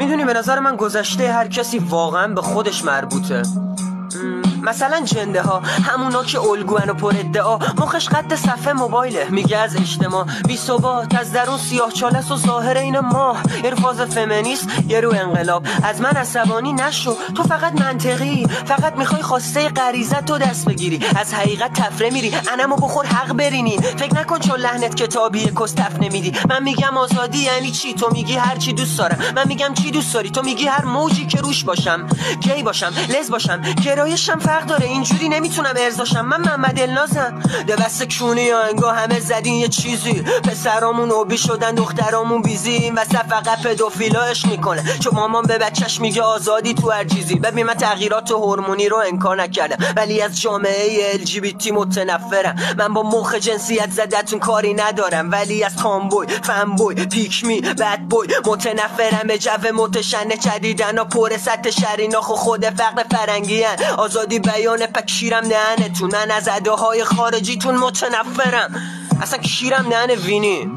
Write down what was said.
میدونی به نظر من گذشته هر کسی واقعا به خودش مربوطه. مثلا جنده ها، همونا که الگوان و پر ادعا، مخش قد صفحه موبایله، میگه از اجتماع بی ثبات، از درون سیاه چالس و ظاهر این ماه، یه فاز فمینیست یه رو انقلاب. از من عصبانی نشو، تو فقط منطقی، فقط میخوای خواسته غریزت رو دست بگیری، از حقیقت تفره میری، انمو بخور حق برینی، فکر نکن چون لحنت کتابیه کس تف نمیدی. من میگم آزادی یعنی چی، تو میگی هر چی دوست دارم، من میگم چی دوست داری، تو میگی هر موجی که روش باشم، گی باشم، لز باشم، گرایشم فرق داره، اینجوری نمیتونم ارضاشم. من محمد النازم، دبست کونی یا انگاه همه زدین یه چیزی، پسرامون اوبی شدن دخترامون بیزی، این وسط فقط پدوفیلا عشق میکنه، چون مامان به بچهش میگه آزادی تو هر چیزی. ببین من تغییرات هورمونی رو انکار نکردم، ولی از جامعه LGBT متنفرم. من با مخ جنسیت زدتون کاری ندارم، ولی از تامبوی، فنبوی، پیکمی، بد بوی متنفرم. به جو متشنه جدیدن و پر سطح شریناخ و خود فقر فرنگی هن. آزادی بیان پک شیرم دهنتون، من از اداهای خارجیتون متنفرم، اصلا کشیرم دهن وینی.